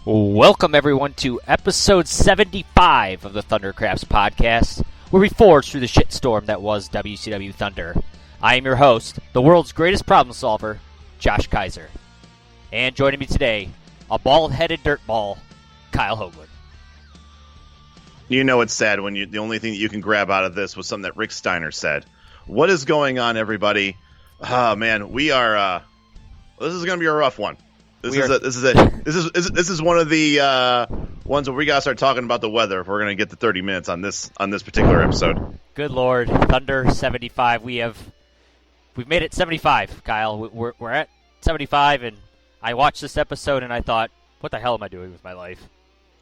Welcome, everyone, to episode 75 of the Thundercrafts podcast, where we forge through the shitstorm that was WCW Thunder. I am your host, the world's greatest problem solver, Josh Kaiser. And joining me today, a bald-headed dirtball, Kyle Hoagland. You know it's sad when the only thing that you can grab out of this was something that Rick Steiner said. What is going on, everybody? Oh, man, we are... this is going to be a rough one. This is one of the ones where we gotta start talking about the weather if we're gonna get to 30 minutes on this particular episode. Good Lord, Thunder 75. We've made it 75, Kyle. We're at 75, and I watched this episode and I thought, what the hell am I doing with my life?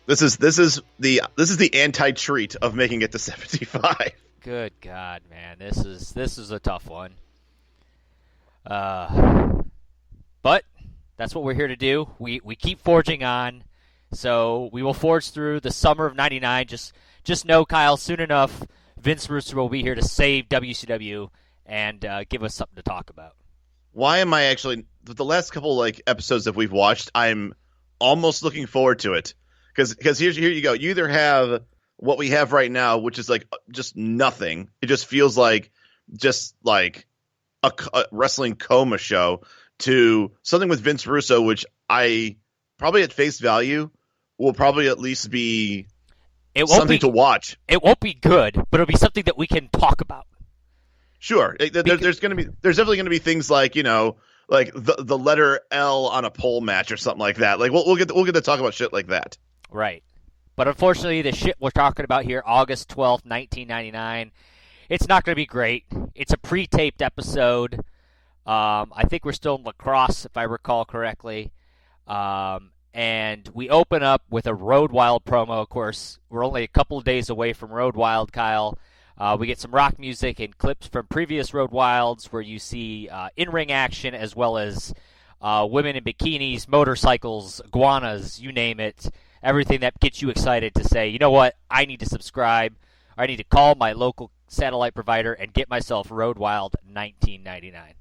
This is the anti-treat of making it to 75. Good God, man, this is a tough one. But that's what we're here to do. We keep forging on, so we will forge through the summer of '99. Just know, Kyle, soon enough, Vince Russo will be here to save WCW and give us something to talk about. Why am I actually the last couple episodes that we've watched? I'm almost looking forward to it because here you go. You either have what we have right now, which is just nothing. It just feels like a wrestling coma show, to something with Vince Russo, which I probably at face value will probably at least be something to watch. It won't be good, but it'll be something that we can talk about. Sure, there's definitely going to be things like the letter L on a pole match or something like that. We'll get to talk about shit like that. Right, but unfortunately, the shit we're talking about here, August 12th, 1999, it's not going to be great. It's a pre-taped episode. I think we're still in lacrosse, if I recall correctly. And we open up with a Road Wild promo. Of course, we're only a couple of days away from Road Wild, Kyle. We get some rock music and clips from previous Road Wilds where you see in-ring action as well as women in bikinis, motorcycles, iguanas, you name it. Everything that gets you excited to say, you know what, I need to subscribe. I need to call my local satellite provider and get myself Road Wild 1999.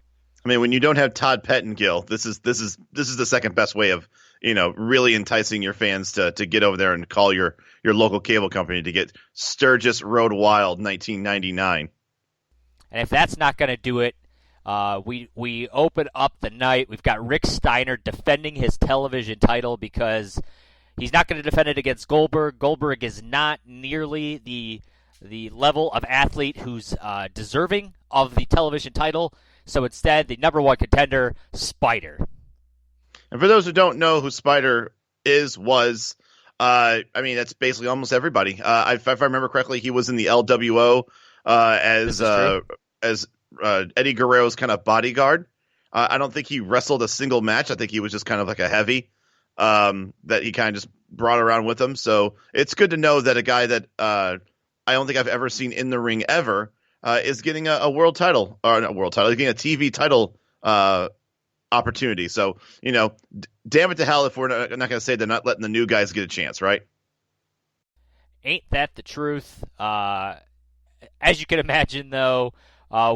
I mean, when you don't have Todd Pettengill, this is the second best way of really enticing your fans to get over there and call your local cable company to get Sturgis Road Wild 1999. And if that's not going to do it, we open up the night. We've got Rick Steiner defending his television title because he's not going to defend it against Goldberg. Goldberg is not nearly the level of athlete who's deserving of the television title. So instead, the number one contender, Spider. And for those who don't know who Spider was, that's basically almost everybody. If I remember correctly, he was in the LWO as Eddie Guerrero's kind of bodyguard. I don't think he wrestled a single match. I think he was just kind of like a heavy that he kind of just brought around with him. So it's good to know that a guy that I don't think I've ever seen in the ring ever is getting a world title, or not world title, getting a TV title opportunity. So, damn it to hell if we're not going to say they're not letting the new guys get a chance, right? Ain't that the truth? As you can imagine, though,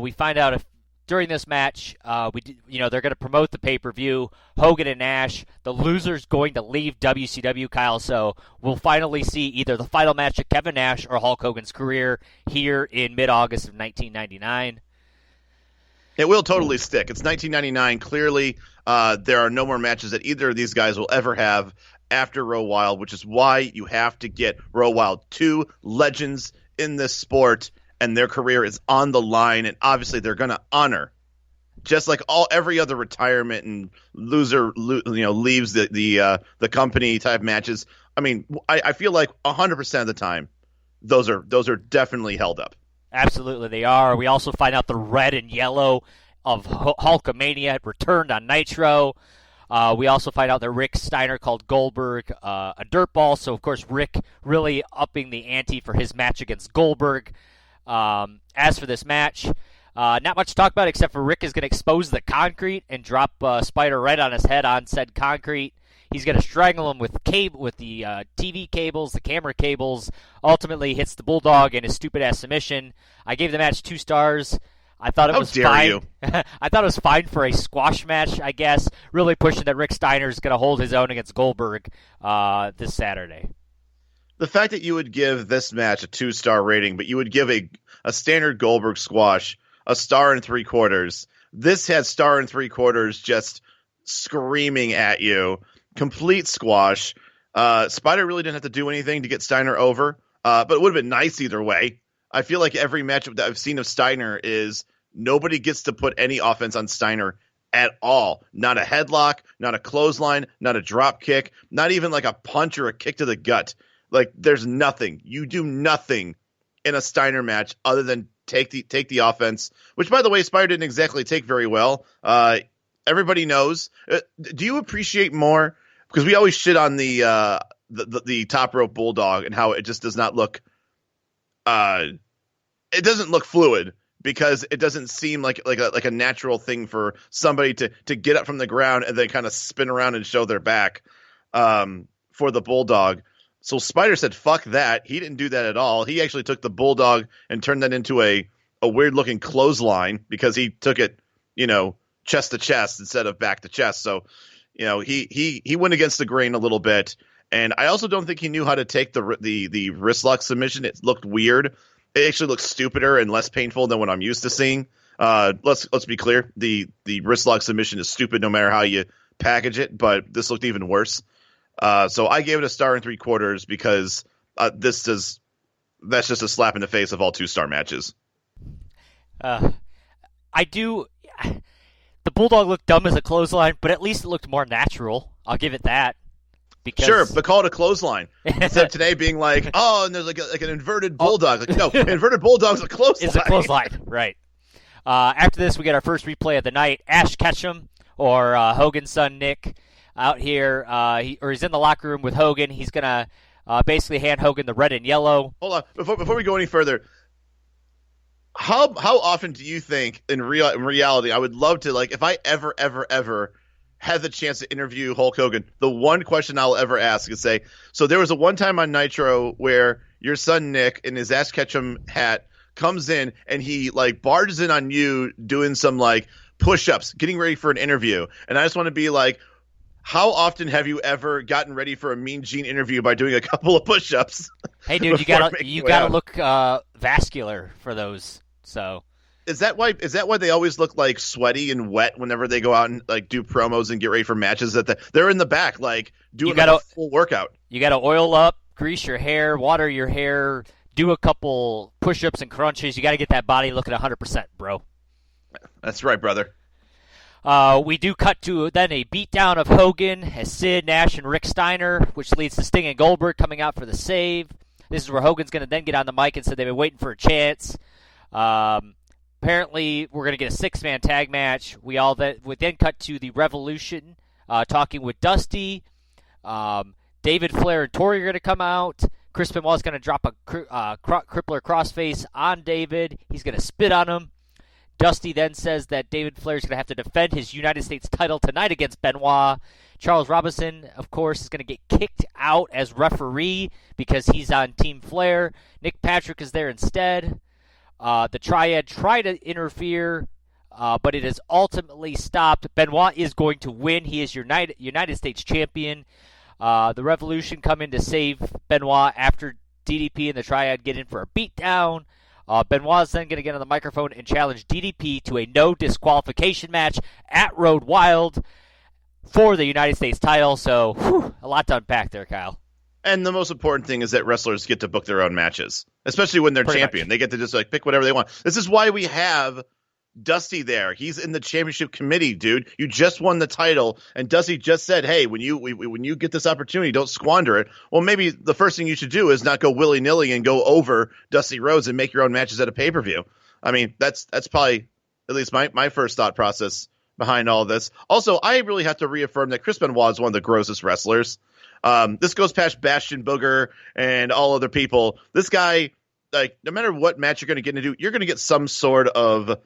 we find out during this match, they're going to promote the pay-per-view, Hogan and Nash. The loser's going to leave WCW, Kyle, so we'll finally see either the final match of Kevin Nash or Hulk Hogan's career here in mid-August of 1999. It will totally stick. It's 1999. Clearly, there are no more matches that either of these guys will ever have after Road Wild, which is why you have to get Road Wild. Two legends in this sport, and their career is on the line, and obviously they're going to honor, just like every other retirement and loser, leaves the company type matches. I mean, I feel like 100% of the time, those are definitely held up. Absolutely, they are. We also find out the red and yellow of Hulkamania had returned on Nitro. We also find out that Rick Steiner called Goldberg a dirtball. So, of course, Rick really upping the ante for his match against Goldberg. As for this match, not much to talk about except for Rick is going to expose the concrete and drop Spider right on his head on said concrete. He's going to strangle him with the TV cables, the camera cables. Ultimately, hits the Bulldog in his stupid-ass submission. I gave the match 2 stars. I thought it was fine. I thought it was fine for a squash match, I guess. Really pushing that Rick Steiner is going to hold his own against Goldberg this Saturday. The fact that you would give this match a 2-star rating, but you would give a standard Goldberg squash a 1 3/4. This had 1 3/4 just screaming at you. Complete squash. Spider really didn't have to do anything to get Steiner over, but it would have been nice either way. I feel like every match that I've seen of Steiner is nobody gets to put any offense on Steiner at all. Not a headlock, not a clothesline, not a drop kick, not even like a punch or a kick to the gut. Like there's nothing. You do nothing in a Steiner match other than take the offense, which by the way, Spider didn't exactly take very well. Everybody knows. Do you appreciate more? Because we always shit on the top rope Bulldog and how it just does not look. It doesn't look fluid because it doesn't seem like a natural thing for somebody to get up from the ground and then kind of spin around and show their back for the Bulldog. So Spider said, fuck that. He didn't do that at all. He actually took the Bulldog and turned that into a weird looking clothesline because he took it, chest to chest instead of back to chest. So, he went against the grain a little bit. And I also don't think he knew how to take the wrist lock submission. It looked weird. It actually looks stupider and less painful than what I'm used to seeing. Let's be clear. The wrist lock submission is stupid no matter how you package it, but this looked even worse. So I gave it a 1 3/4 because that's just a slap in the face of all 2-star matches. The Bulldog looked dumb as a clothesline, but at least it looked more natural. I'll give it that. Because... Sure, but call it a clothesline. Instead of today being like, oh, and there's like an inverted Bulldog. Like, no, inverted Bulldog's a clothesline. It's a clothesline, right. After this, we get our first replay of the night. Ash Ketchum, or Hogan's son Nick, out here. He's in the locker room with Hogan. He's going to basically hand Hogan the red and yellow. Hold on. Before we go any further, how often do you think in reality, I would love to, like, if I ever had the chance to interview Hulk Hogan, the one question I'll ever ask is say, so there was a one time on Nitro where your son Nick in his Ash Ketchum hat comes in and he like barges in on you doing some like push-ups, getting ready for an interview. And I just want to be like, how often have you ever gotten ready for a Mean Gene interview by doing a couple of push-ups? Hey dude, you gotta look vascular for those. So Is that why they always look like sweaty and wet whenever they go out and like do promos and get ready for matches? That they're in the back like doing a full workout. You got to oil up, grease your hair, water your hair, do a couple push-ups and crunches. You got to get that body looking 100%, bro. That's right, brother. We do cut to then a beatdown of Hogan as Sid, Nash, and Rick Steiner, which leads to Sting and Goldberg coming out for the save. This is where Hogan's going to then get on the mic and say they've been waiting for a chance. Apparently, we're going to get a 6-man tag match. We then cut to the Revolution, talking with Dusty. David Flair and Tori are going to come out. Chris Benoit is going to drop a crippler crossface on David. He's going to spit on him. Dusty then says that David Flair is going to have to defend his United States title tonight against Benoit. Charles Robinson, of course, is going to get kicked out as referee because he's on Team Flair. Nick Patrick is there instead. The Triad try to interfere, but it is ultimately stopped. Benoit is going to win. He is United States champion. The Revolution come in to save Benoit after DDP and the Triad get in for a beatdown. Benoit is then going to get on the microphone and challenge DDP to a no disqualification match at Road Wild for the United States title. So, a lot to unpack there, Kyle. And the most important thing is that wrestlers get to book their own matches, especially when they're champion. They get to just like pick whatever they want. This is why we have Dusty there. He's in the championship committee, dude. You just won the title, and Dusty just said, "Hey, when you get this opportunity, don't squander it." Well, maybe the first thing you should do is not go willy nilly and go over Dusty Rhodes and make your own matches at a pay per view. I mean, that's probably at least my first thought process behind all this. Also, I really have to reaffirm that Chris Benoit is one of the grossest wrestlers. This goes past Bastion Booger and all other people. This guy, like no matter what match you're going to get into, you're going to get some sort of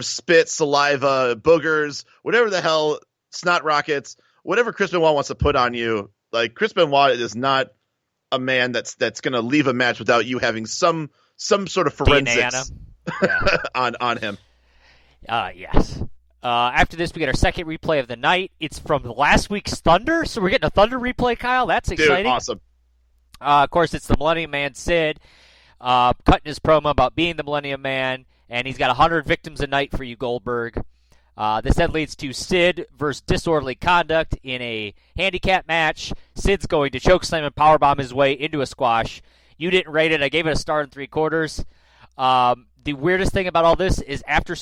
spit, saliva, boogers, whatever the hell, snot rockets, whatever Chris Benoit wants to put on you. Like Chris Benoit is not a man that's going to leave a match without you having some sort of forensics on him. Yes. After this, we get our second replay of the night. It's from last week's Thunder, so we're getting a Thunder replay, Kyle. That's exciting. Dude, awesome. Of course, it's the Millennium Man, Sid, cutting his promo about being the Millennium Man, and he's got 100 victims a night for you, Goldberg. This then leads to Sid versus Disorderly Conduct in a handicap match. Sid's going to chokeslam and powerbomb his way into a squash. You didn't rate it. I gave it a star and 3/4. The weirdest thing about all this is after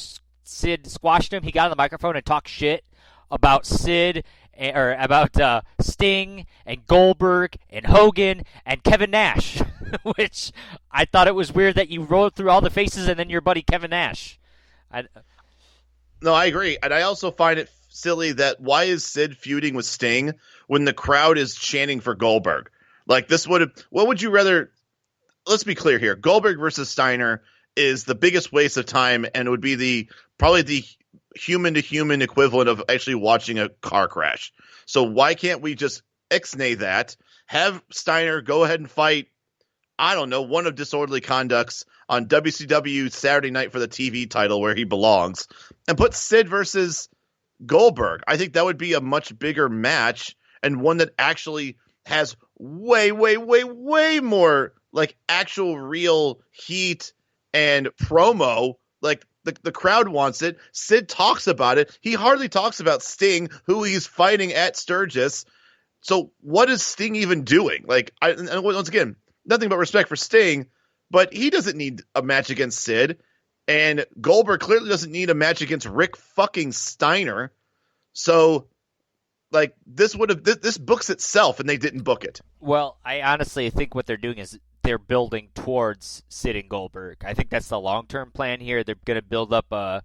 Sid squashed him, he got on the microphone and talked shit about Sid, or about Sting and Goldberg and Hogan and Kevin Nash, which I thought it was weird that you rolled through all the faces and then your buddy Kevin Nash. No, I agree. And I also find it silly that why is Sid feuding with Sting when the crowd is chanting for Goldberg? Like what would you rather, let's be clear here. Goldberg versus Steiner is the biggest waste of time and would be probably the human to human equivalent of actually watching a car crash. So why can't we just ixnay that, have Steiner go ahead and fight, I don't know, one of Disorderly Conduct's on WCW Saturday Night for the TV title where he belongs, and put Sid versus Goldberg. I think that would be a much bigger match and one that actually has way, way, way, way more like actual real heat and promo. Like the crowd wants it. Sid talks about it. He hardly talks about Sting, who he's fighting at Sturgis. So what is Sting even doing? Like, and once again, nothing but respect for Sting, but he doesn't need a match against Sid, and Goldberg clearly doesn't need a match against Rick fucking Steiner. So, like, this books itself, and they didn't book it. Well, I honestly think what they're doing is they're building towards Sid and Goldberg. I think that's the long-term plan here. They're going to build up a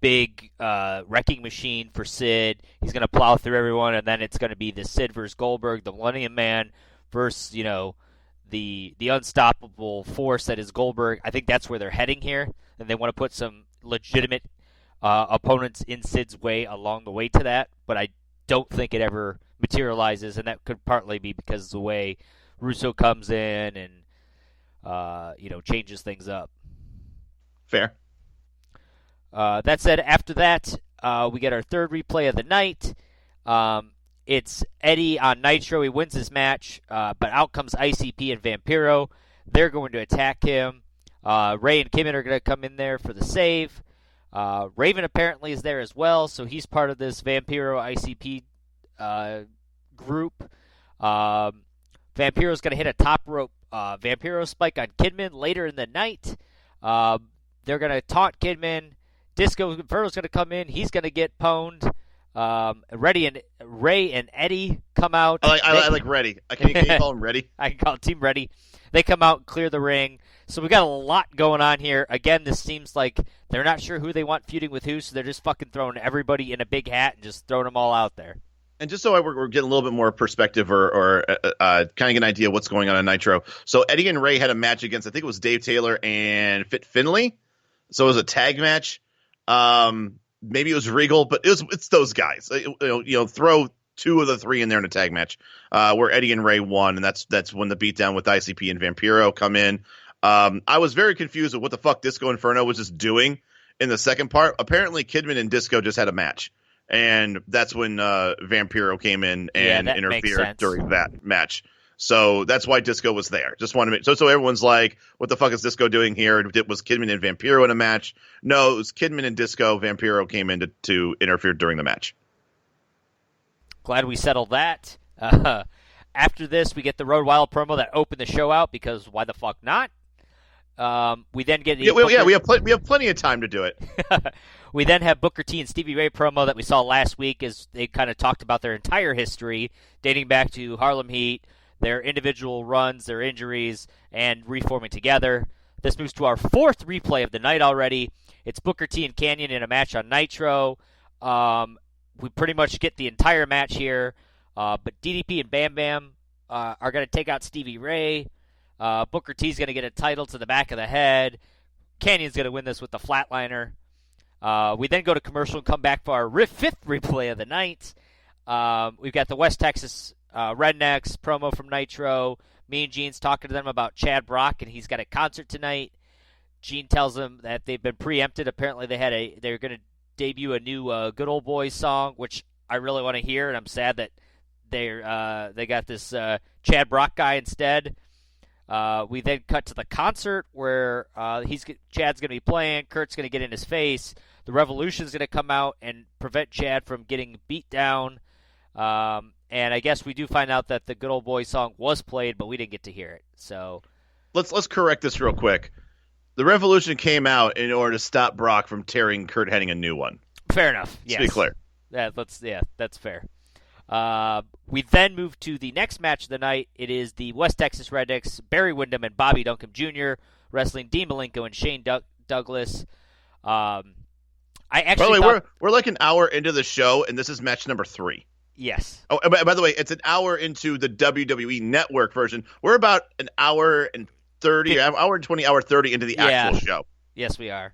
big wrecking machine for Sid. He's going to plow through everyone, and then it's going to be the Sid versus Goldberg, the Millennium Man versus, the unstoppable force that is Goldberg. I think that's where they're heading here, and they want to put some legitimate opponents in Sid's way along the way to that, but I don't think it ever materializes, and that could partly be because of the way Russo comes in and changes things up. Fair. That said, after that, we get our third replay of the night. It's Eddie on Nitro. He wins his match, but out comes ICP and Vampiro. They're going to attack him. Ray and Kimmon are going to come in there for the save. Raven apparently is there as well, so he's part of this Vampiro ICP group. Vampiro's going to hit a top rope Vampiro spike on Kidman later in the night. They're going to taunt Kidman. Disco Inferno's going to come in. He's going to get pwned. Ray and Eddie come out. I like Reddy. Can you call him Reddy? I can call him Team Reddy. They come out and clear the ring. So we got a lot going on here. Again, this seems like they're not sure who they want feuding with who, so they're just fucking throwing everybody in a big hat and just throwing them all out there. And just so we're getting a little bit more perspective or kind of get an idea of what's going on Nitro. So Eddie and Ray had a match against, I think it was Dave Taylor and Fit Finley. So it was a tag match. Maybe it was Regal, but it's those guys. Throw two of the three in there in a tag match where Eddie and Ray won, and that's when the beatdown with ICP and Vampiro come in. I was very confused with what the fuck Disco Inferno was just doing in the second part. Apparently, Kidman and Disco just had a match, and that's when Vampiro came in and interfered during that match. So that's why Disco was there. Just wanted to make so everyone's like, what the fuck is Disco doing here? It was Kidman and Vampiro in a match. No, it was Kidman and Disco. Vampiro came in to interfere during the match. Glad we settled that. After this, we get the Road Wild promo that opened the show out because why the fuck not? We then get we have plenty of time to do it. We then have Booker T and Stevie Ray promo that we saw last week as they kind of talked about their entire history dating back to Harlem Heat, their individual runs, their injuries, and reforming together. This moves to our fourth replay of the night already. It's Booker T and Kanyon in a match on Nitro. We pretty much get the entire match here, but DDP and Bam Bam are going to take out Stevie Ray. Booker T's going to get a title to the back of the head. Canyon's going to win this with the flatliner. We then go to commercial and come back for our fifth replay of the night. We've got the West Texas Rednecks promo from Nitro. Me and Gene's talking to them about Chad Brock, and he's got a concert tonight. Gene tells them that they've been preempted. Apparently, they're going to debut a new Good Old Boys song, which I really want to hear, and I'm sad that they got this Chad Brock guy instead. We then cut to the concert where Chad's going to be playing. Kurt's going to get in his face. The Revolution's going to come out and prevent Chad from getting beat down. And I guess we do find out that the Good Old Boy song was played, but we didn't get to hear it. So let's correct this real quick. The Revolution came out in order to stop Brock from tearing Kurt Hennig a new one. Fair enough. Yes. To be clear. That's fair. We then move to the next match of the night. It is the West Texas Rednecks, Barry Windham and Bobby Duncombe Jr. wrestling Dean Malenko and Shane Douglas. By the way, we're like an hour into the show, and this is match number 3. Yes. Oh, by the way, it's an hour into the WWE Network version. We're about an hour and 30, hour and 20, hour 30 into the actual show. Yes, we are.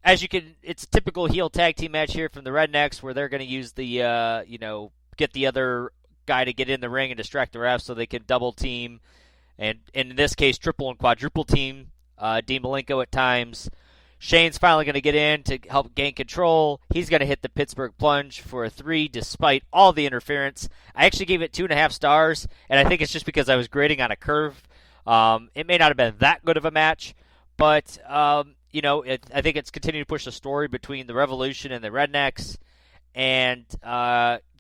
It's a typical heel tag team match here from the Rednecks, where they're going to use the, get the other guy to get in the ring and distract the refs so they can double team, and in this case, triple and quadruple team Dean Malenko at times. Shane's finally going to get in to help gain control. He's going to hit the Pittsburgh Plunge for a 3 despite all the interference. I actually gave it 2.5 stars, and I think it's just because I was grading on a curve. It may not have been that good of a match, but I think it's continuing to push the story between the Revolution and the Rednecks, and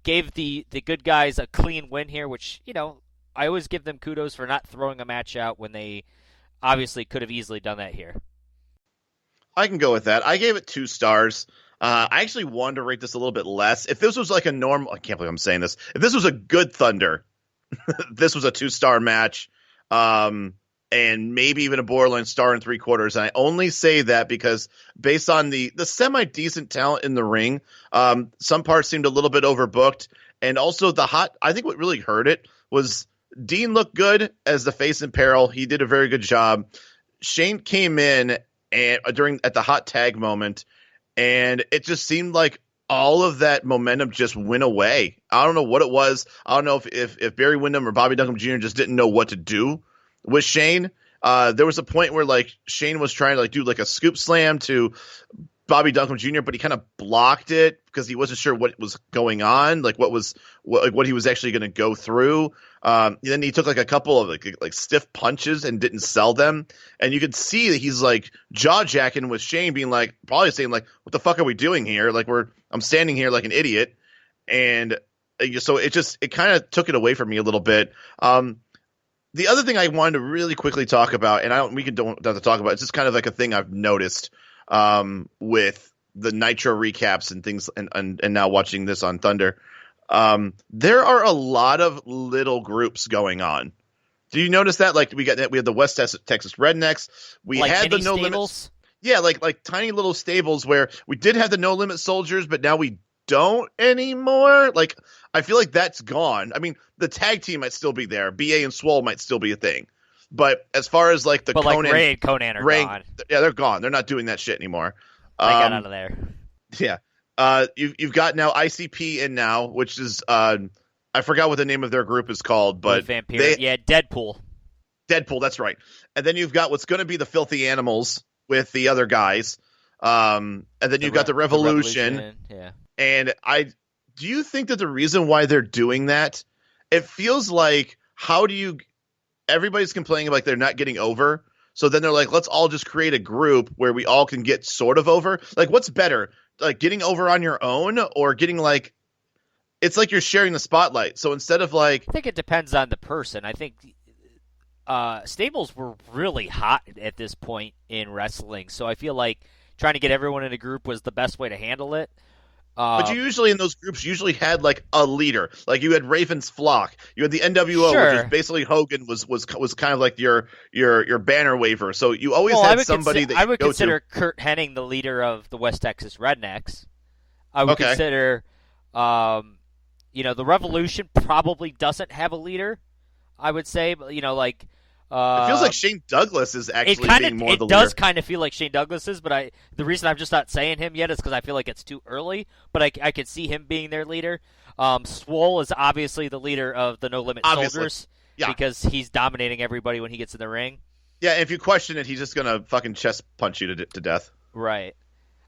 gave the good guys a clean win here, which, I always give them kudos for not throwing a match out when they obviously could have easily done that here. I can go with that. I gave it 2 stars. I actually wanted to rate this a little bit less. If this was like a normal, I can't believe I'm saying this. If this was a good Thunder, this was a 2-star match, and maybe even a borderline star and 3/4. And I only say that because based on the semi-decent talent in the ring, some parts seemed a little bit overbooked. And also I think what really hurt it was Dean looked good as the face in peril. He did a very good job. Shane came in and at the hot tag moment, and it just seemed like all of that momentum just went away. I don't know what it was. I don't know if Barry Windham or Bobby Duncombe Jr. just didn't know what to do with Shane. There was a point where like Shane was trying to do like a scoop slam to Bobby Duncombe Jr., but he kind of blocked it because he wasn't sure what was going on, like what he was actually going to go through. Then he took like a couple of like stiff punches and didn't sell them, and you could see that he's like jaw jacking with Shane, being like probably saying like, "What the fuck are we doing here? Like I'm standing here like an idiot," and so it kind of took it away from me a little bit. The other thing I wanted to really quickly talk about, and don't have to talk about, it's just kind of like a thing I've noticed with the Nitro recaps and things, and now watching this on Thunder. There are a lot of little groups going on. Do you notice that? Like we had the West Texas Rednecks. We like had the No Limits. Yeah, like tiny little stables where we did have the No Limit Soldiers, but now we don't anymore. Like I feel like that's gone. I mean, the tag team might still be there. BA and Swole might still be a thing. But as far as like Conan, like Ray and Conan are gone. Yeah, they're gone. They're not doing that shit anymore. They got out of there. Yeah. You've got now ICP in now, which is I forgot what the name of their group is called, but Deadpool. Deadpool, that's right. And then you've got what's going to be the Filthy Animals with the other guys. And then you've got the Revolution. Yeah. And do you think that the reason why they're doing that, it feels like everybody's complaining like they're not getting over. So then they're like, let's all just create a group where we all can get sort of over. Like, what's better? Like getting over on your own or getting like, it's like you're sharing the spotlight. So instead of like, I think it depends on the person. I think stables were really hot at this point in wrestling. So I feel like trying to get everyone in a group was the best way to handle it. But you usually in those groups had like a leader. Like you had Raven's Flock, you had the NWO, sure, which is basically Hogan was kind of like your banner waver. So you always had somebody that you I would go consider to. Kurt Hennig the leader of the West Texas Rednecks. I would consider, the Revolution probably doesn't have a leader. I would say, but It feels like Shane Douglas is actually being more the leader. It does kind of feel like Shane Douglas is, but the reason I'm just not saying him yet is because I feel like it's too early. But I could see him being their leader. Swole is obviously the leader of the No Limit Soldiers because he's dominating everybody when he gets in the ring. Yeah, and if you question it, he's just gonna fucking chest punch you to death. Right.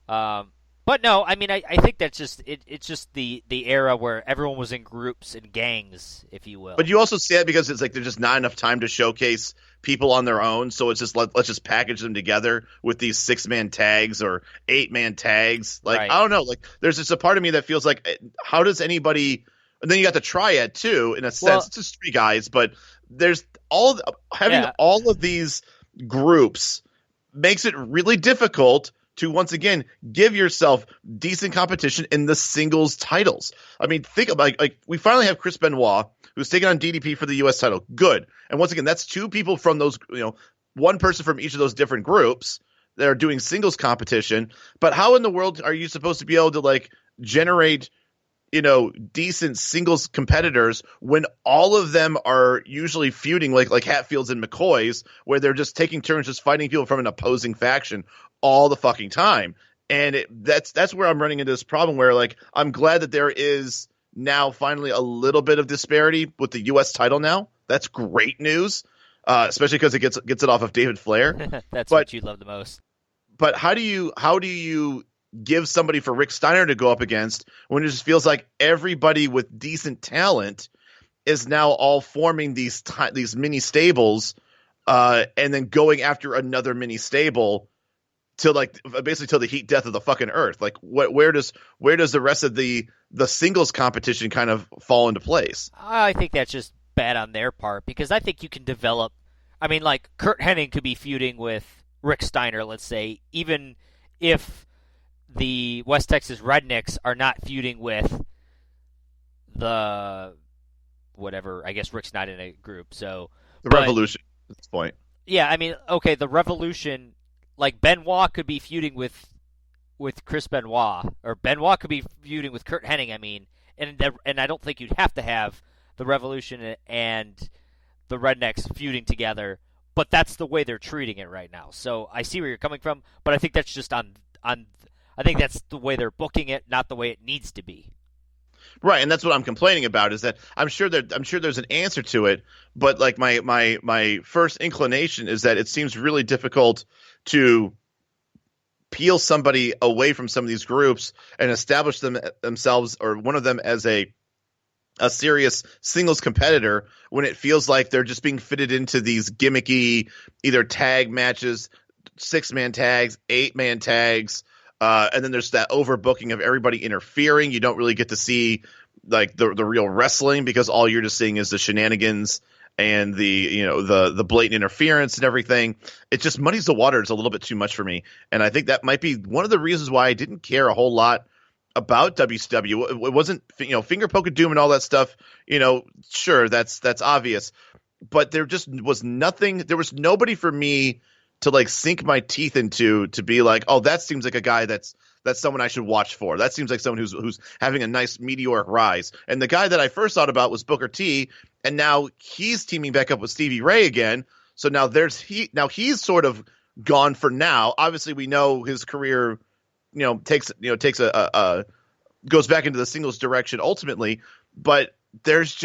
But no, I mean, I think that's just it's just the era where everyone was in groups and gangs, if you will. But you also see it because it's like there's just not enough time to showcase people on their own, so it's just let's just package them together with these 6-man tags or 8-man tags. Like right. I don't know, like there's just a part of me that feels like how does anybody? And then you got the triad too, in a sense. It's just 3 guys, but there's having all of these groups makes it really difficult to once again give yourself decent competition in the singles titles. I mean, think about like we finally have Chris Benoit who's taking on DDP for the U.S. title. Good, and once again, that's 2 people from those, one person from each of those different groups that are doing singles competition. But how in the world are you supposed to be able to like generate decent singles competitors when all of them are usually feuding like Hatfields and McCoys, where they're just taking turns just fighting people from an opposing faction all the fucking time. And that's where I'm running into this problem where like I'm glad that there is now finally a little bit of disparity with the U.S. title now. That's great news, especially because it gets it off of David Flair. That's what you love the most. But how do you give somebody for Rick Steiner to go up against when it just feels like everybody with decent talent is now all forming these mini stables and then going after another mini stable till like basically till the heat death of the fucking earth? Like where does the rest of the singles competition kind of fall into place? I think that's just bad on their part because I think you can develop. I mean, like Kurt Hennig could be feuding with Rick Steiner, let's say, even if the West Texas Rednecks are not feuding with the whatever. I guess Rick's not in a group, so Revolution at this point. Yeah, I mean, okay, the Revolution, like Benoit could be feuding with Chris Benoit, or Benoit could be feuding with Kurt Hennig. I mean, and I don't think you'd have to have the Revolution and the Rednecks feuding together, but that's the way they're treating it right now. So I see where you're coming from, but I think that's just on. I think that's the way they're booking it, not the way it needs to be. Right, and that's what I'm complaining about. Is that I'm sure there's an answer to it, but like my first inclination is that it seems really difficult to peel somebody away from some of these groups and establish themselves or one of them as a serious singles competitor when it feels like they're just being fitted into these gimmicky either tag matches, 6-man tags, 8-man tags. And then there's that overbooking of everybody interfering. You don't really get to see like the real wrestling because all you're just seeing is the shenanigans and the blatant interference and everything. It just muddies the waters a little bit too much for me. And I think that might be one of the reasons why I didn't care a whole lot about WCW. It wasn't, finger poke of doom and all that stuff. Sure, that's obvious. But there just was nothing. There was nobody for me to like sink my teeth into to be like, oh, that seems like a guy that's someone I should watch for. That seems like someone who's having a nice meteoric rise. And the guy that I first thought about was Booker T, and now he's teaming back up with Stevie Ray again. So now he's sort of gone for now. Obviously, we know his career, takes goes back into the singles direction ultimately. But there's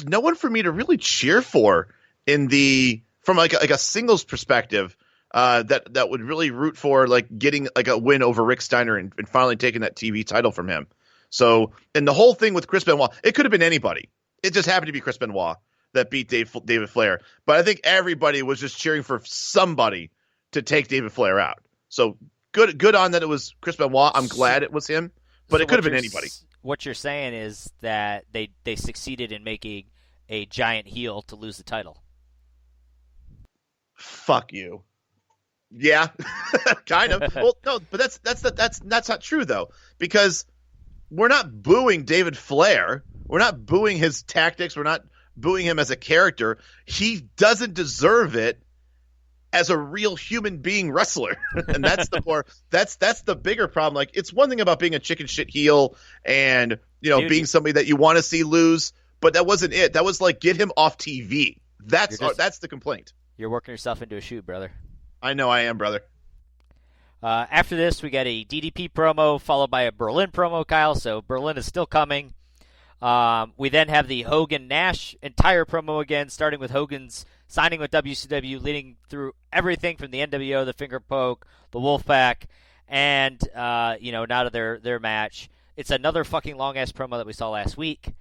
no one for me to really cheer for from like a singles perspective, that would really root for like getting like a win over Rick Steiner and finally taking that TV title from him. So, and the whole thing with Chris Benoit, it could have been anybody. It just happened to be Chris Benoit that beat David Flair. But I think everybody was just cheering for somebody to take David Flair out. So good on that it was Chris Benoit. I'm glad it was him, but it could have been anybody. What you're saying is that they succeeded in making a giant heel to lose the title. Fuck you. Yeah, kind of. Well, no, but that's not true though, because we're not booing David Flair. We're not booing his tactics. We're not booing him as a character. He doesn't deserve it as a real human being wrestler, and that's the bigger problem. Like, it's one thing about being a chicken shit heel and being somebody that you want to see lose, but that wasn't it. That was like, get him off TV. That's the complaint. You're working yourself into a shoot, brother. I know I am, brother. After this, we got a DDP promo followed by a Berlin promo, Kyle. So Berlin is still coming. We then have the Hogan-Nash entire promo again, starting with Hogan's signing with WCW, leading through everything from the NWO, the Finger Poke, the Wolfpack, and now to their match. It's another fucking long-ass promo that we saw last week.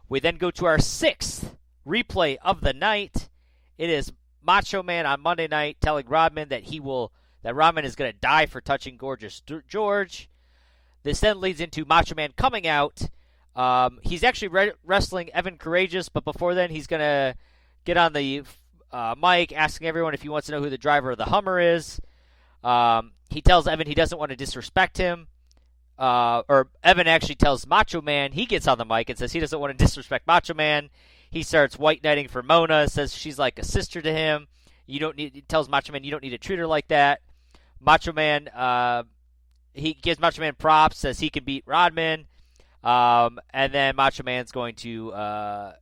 We then go to our 6th replay of the night. It is Macho Man on Monday night telling Rodman that Rodman is going to die for touching Gorgeous George. This then leads into Macho Man coming out. He's actually wrestling Evan Courageous, but before then he's going to get on the mic asking everyone if he wants to know who the driver of the Hummer is. He tells Evan he doesn't want to disrespect him. Or Evan actually tells Macho Man, he gets on the mic and says he doesn't want to disrespect Macho Man. He starts white knighting for Mona, says she's like a sister to him. He tells Macho Man you don't need to treat her like that. Macho Man, he gives Macho Man props, says he can beat Rodman. And then Macho Man's going to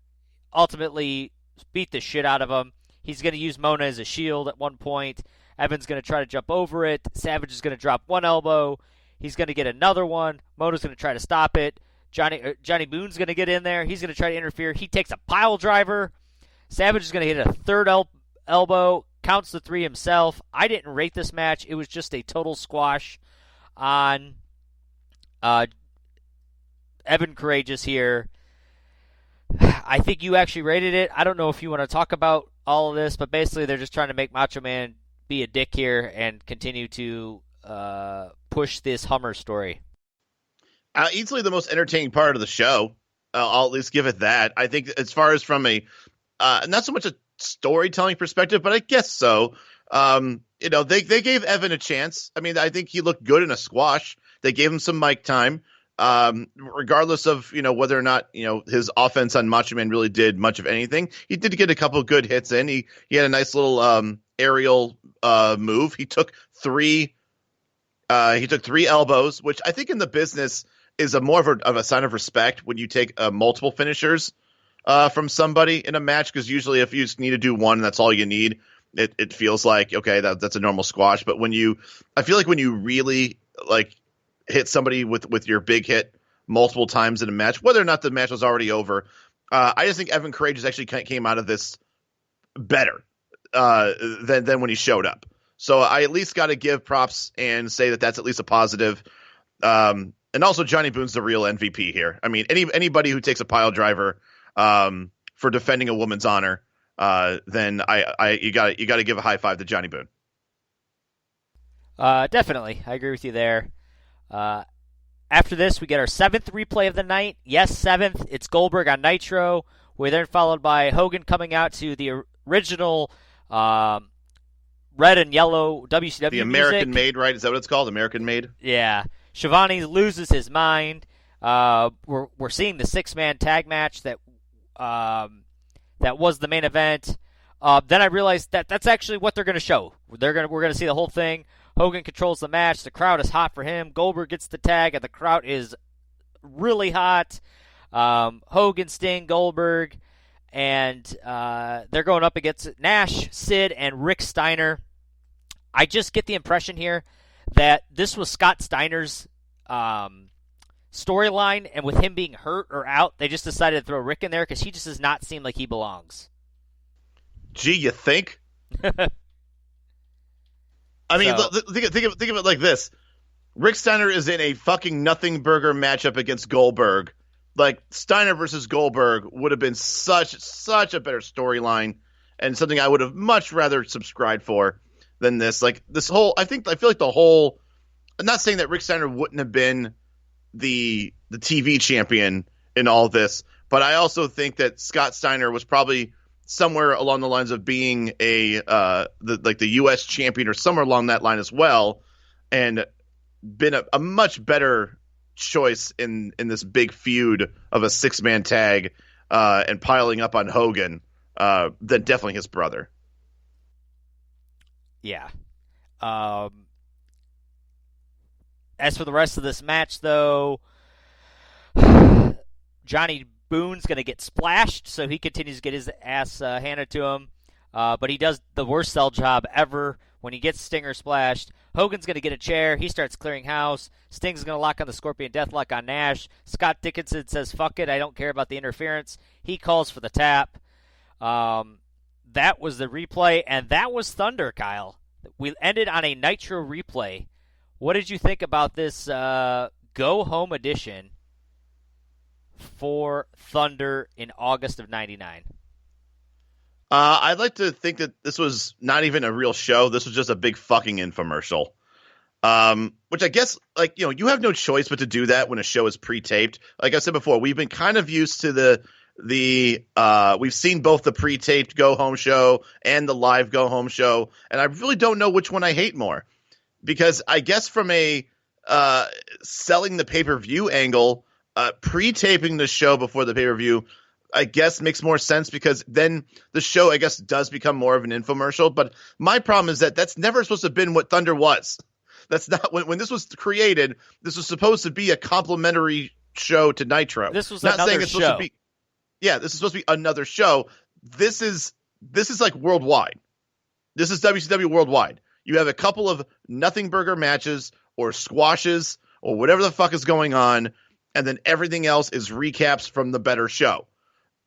ultimately beat the shit out of him. He's going to use Mona as a shield at one point. Evan's going to try to jump over it. Savage is going to drop one elbow. He's going to get another one. Mona's going to try to stop it. Johnny Boone's going to get in there. He's going to try to interfere. He takes a pile driver. Savage is going to hit a third elbow, counts the 3 himself. I didn't rate this match. It was just a total squash on Evan Courageous here. I think you actually rated it. I don't know if you want to talk about all of this, but basically they're just trying to make Macho Man be a dick here and continue to push this Hummer story. Easily the most entertaining part of the show. I'll at least give it that. I think as far as from a not so much a storytelling perspective, but I guess so. They gave Evan a chance. I mean, I think he looked good in a squash. They gave him some mic time. Regardless of whether or not his offense on Macho Man really did much of anything, he did get a couple of good hits in. He had a nice little aerial move. He took three elbows, which I think in the business is more of a sign of respect when you take multiple finishers from somebody in a match, because usually if you just need to do one and that's all you need, it feels like okay, that's a normal squash. But I feel like when you really like hit somebody with your big hit multiple times in a match, whether or not the match was already over, I just think Evan Courageous actually came out of this better than when he showed up. So I at least got to give props and say that that's at least a positive. And also Johnny Boone's the real MVP here. I mean, anybody who takes a pile driver for defending a woman's honor, then you got to give a high five to Johnny Boone. Definitely, I agree with you there. After this, we get our 7th replay of the night. Yes, 7th. It's Goldberg on Nitro. We're then followed by Hogan coming out to the original red and yellow WCW the American music. Made, right? Is that what it's called? American Made? Yeah. Shivani loses his mind. We're seeing the 6-man tag match that was the main event. Then I realized that that's actually what they're going to show. We're going to see the whole thing. Hogan controls the match. The crowd is hot for him. Goldberg gets the tag, and the crowd is really hot. Hogan, Sting, Goldberg, and they're going up against Nash, Sid, and Rick Steiner. I just get the impression here that this was Scott Steiner's storyline, and with him being hurt or out, they just decided to throw Rick in there because he just does not seem like he belongs. Gee, you think? I mean, think of it like this. Rick Steiner is in a fucking nothing burger matchup against Goldberg. Like, Steiner versus Goldberg would have been such a better storyline and something I would have much rather subscribed for than this. Like, this whole, I feel like the whole, I'm not saying that Rick Steiner wouldn't have been the TV champion in all this, but I also think that Scott Steiner was probably somewhere along the lines of being the U.S. champion or somewhere along that line as well, and been a much better choice in this big feud of a 6-man tag and piling up on Hogan than definitely his brother. Yeah. As for the rest of this match, though, Johnny spoon's going to get splashed, so he continues to get his ass handed to him. But he does the worst sell job ever when he gets Stinger splashed. Hogan's going to get a chair. He starts clearing house. Sting's going to lock on the Scorpion Deathlock on Nash. Scott Dickinson says, fuck it, I don't care about the interference. He calls for the tap. That was the replay, and that was Thunder, Kyle. We ended on a Nitro replay. What did you think about this go-home edition for Thunder in August of 99? I'd like to think that this was not even a real show. This was just a big fucking infomercial. Which I guess, like, you know, you have no choice but to do that when a show is pre-taped. Like I said before, we've been kind of used to we've seen both the pre-taped go-home show and the live go-home show, and I really don't know which one I hate more. Because I guess from a selling the pay-per-view angle, pre-taping the show before the pay-per-view, I guess makes more sense because then the show, I guess, does become more of an infomercial. But my problem is that that's never supposed to have been what Thunder was. That's not when this was created. This was supposed to be a complimentary show to Nitro. This was not another saying it's show. Supposed to be, yeah, this is supposed to be another show. This is like worldwide. This is WCW worldwide. You have a couple of nothing burger matches or squashes or whatever the fuck is going on, and then everything else is recaps from the better show.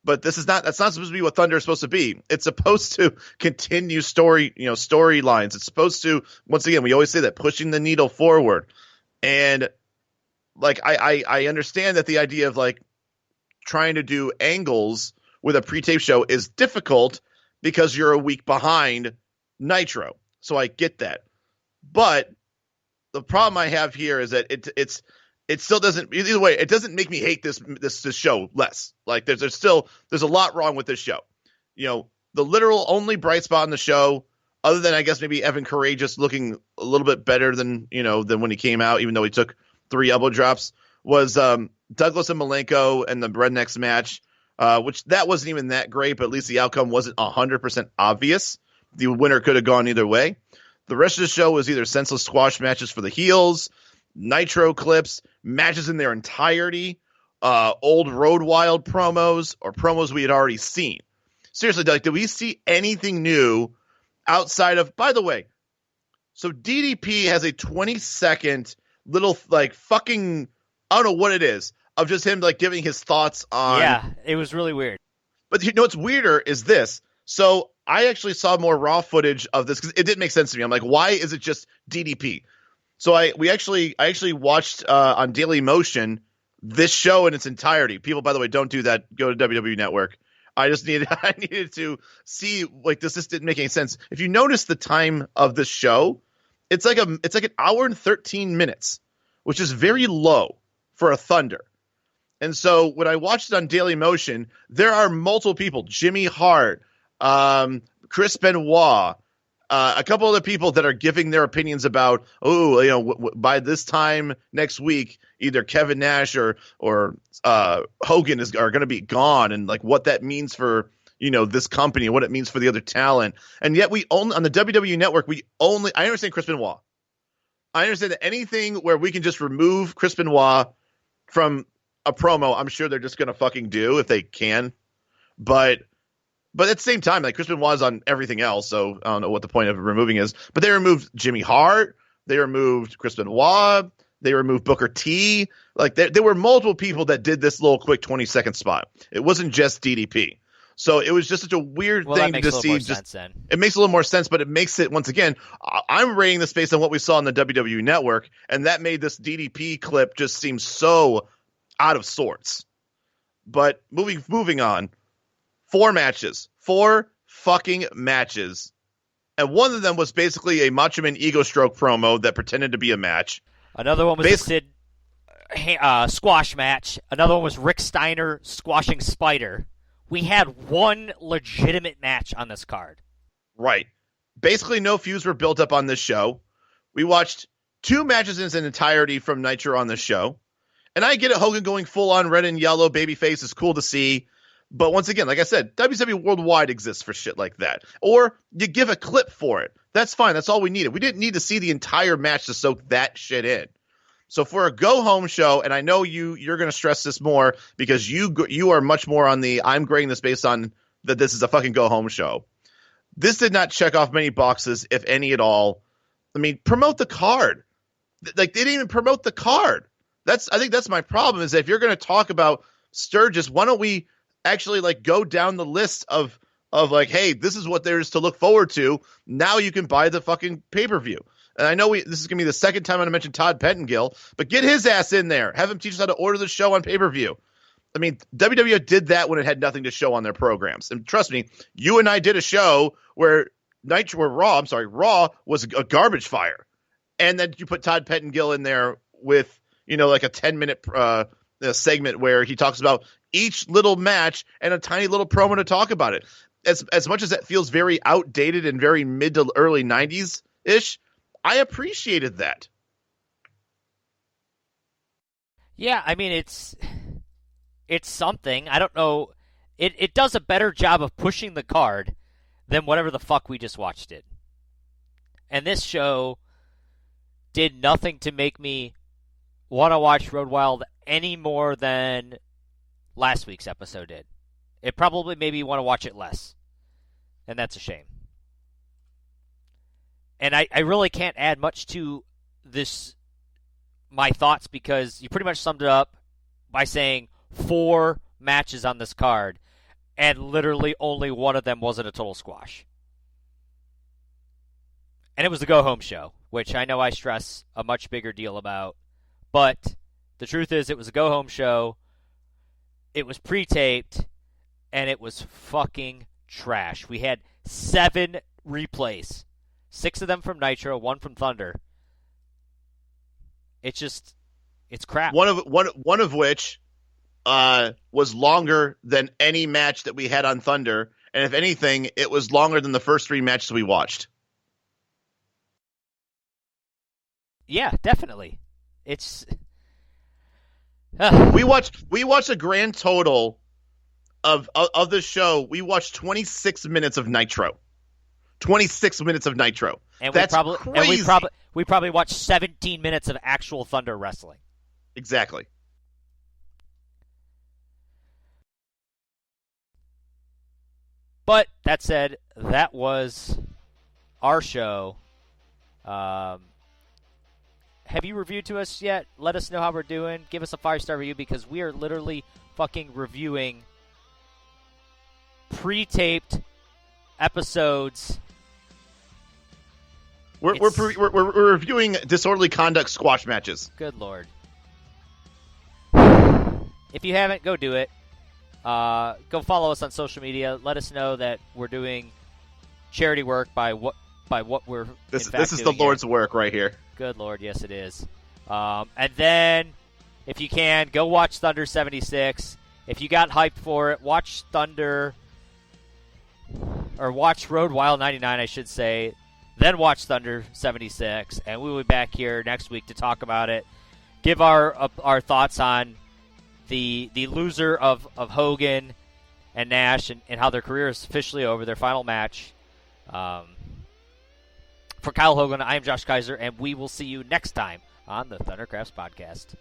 But that's not supposed to be what Thunder is supposed to be. It's supposed to continue storylines. It's supposed to, once again, we always say that, pushing the needle forward. And like I understand that the idea of like trying to do angles with a pre-tape show is difficult because you're a week behind Nitro. So I get that. But the problem I have here is that it still doesn't, either way, it doesn't make me hate this show less. Like there's a lot wrong with this show. You know, the literal only bright spot in the show, other than I guess maybe Evan Courageous looking a little bit better than when he came out, even though he took 3 elbow drops, was Douglas and Malenko and the Rednecks match, which that wasn't even that great, but at least the outcome wasn't 100% obvious. The winner could have gone either way. The rest of the show was either senseless squash matches for the heels, Nitro clips, matches in their entirety, old Road Wild promos, or promos we had already seen. Seriously, like, did we see anything new outside of, by the way, so DDP has a 20-second little, like, fucking, I don't know what it is, of just him, like, giving his thoughts on. Yeah, it was really weird. But you know what's weirder is this. So I actually saw more raw footage of this because it didn't make sense to me. I'm like, why is it just DDP? So I actually watched on Daily Motion this show in its entirety. People, by the way, don't do that. Go to WWE Network. I needed to see, like, this just didn't make any sense. If you notice the time of this show, it's like an hour and 13 minutes, which is very low for a Thunder. And so when I watched it on Daily Motion, there are multiple people, Jimmy Hart, Chris Benoit, a couple other people that are giving their opinions about, by this time next week, either Kevin Nash or Hogan are going to be gone, and like what that means for this company and what it means for the other talent. And yet we only on the WWE Network I understand Chris Benoit. I understand that anything where we can just remove Chris Benoit from a promo, I'm sure they're just going to fucking do if they can, but at the same time, like, Chris Benoit's on everything else, so I don't know what the point of removing is. But they removed Jimmy Hart. They removed Chris Benoit. They removed Booker T. Like, there were multiple people that did this little quick 20-second spot. It wasn't just DDP. So it was just such a weird thing to see. It makes a little more sense, but it makes it, once again, I'm rating this based on what we saw on the WWE Network, and that made this DDP clip just seem so out of sorts. But moving on. 4 fucking matches. And one of them was basically a Macho Man Ego Stroke promo that pretended to be a match. Another one was a Sid squash match. Another one was Rick Steiner squashing Spider. We had one legitimate match on this card. Right. Basically no feuds were built up on this show. We watched 2 matches in its entirety from Nitro on this show. And I get it, Hogan going full on red and yellow babyface is cool to see. But once again, like I said, WCW Worldwide exists for shit like that. Or you give a clip for it. That's fine. That's all we needed. We didn't need to see the entire match to soak that shit in. So for a go home show, and I know you're going to stress this more because you are much more on the I'm grading this based on that this is a fucking go home show. This did not check off many boxes, if any at all. I mean, promote the card. Like, they didn't even promote the card. I think that's my problem, is that if you're going to talk about Sturgis, why don't we actually like go down the list of like, hey, this is what there is to look forward to. Now you can buy the fucking pay-per-view. And I know this is going to be the second time I'm going to mention Todd Pettengill, but get his ass in there. Have him teach us how to order the show on pay-per-view. I mean, WWE did that when it had nothing to show on their programs. And trust me, you and I did a show where Raw was a garbage fire. And then you put Todd Pettengill in there with, like a 10-minute segment where he talks about each little match and a tiny little promo to talk about it. As much as that feels very outdated and very mid to early 90s-ish, I appreciated that. Yeah, I mean, it's something. I don't know. It does a better job of pushing the card than whatever the fuck we just watched it. And this show did nothing to make me want to watch Road Wild any more than last week's episode did. It probably made me want to watch it less. And that's a shame. And I really can't add much to this, my thoughts, because you pretty much summed it up by saying 4 matches on this card, and literally only one of them wasn't a total squash. And it was the go-home show, which I know I stress a much bigger deal about. But the truth is, it was a go-home show. It was pre-taped, and it was fucking trash. We had 7 replays. 6 of them from Nitro, 1 from Thunder. It's crap. One of which was longer than any match that we had on Thunder, and if anything, it was longer than the first 3 matches we watched. Yeah, definitely. It's we watched a grand total of the show. We watched 26 minutes of Nitro. 26 minutes of Nitro. And that's crazy. And we probably watched 17 minutes of actual Thunder wrestling. Exactly. But that said, that was our show. Have you reviewed to us yet? Let us know how we're doing. Give us a 5-star review, because we are literally fucking reviewing pre-taped episodes. We're reviewing disorderly conduct squash matches. Good Lord. If you haven't, go do it. Go follow us on social media. Let us know that we're doing charity work by what we're. This is the Lord's work right here. Good Lord, yes it is. And then, if you can, go watch Thunder 76. If you got hyped for it, watch Thunder, or watch Road Wild 99, I should say. Then watch Thunder 76, and we'll be back here next week to talk about it. Give our thoughts on the loser of Hogan and Nash, and how their career is officially over, their final match. For Kyle Hogan, I am Josh Kaiser, and we will see you next time on the Thundercrafts Podcast.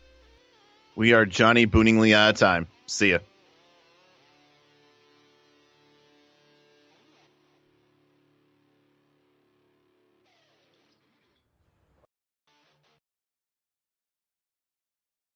We are Johnny Booningly out of time. See ya.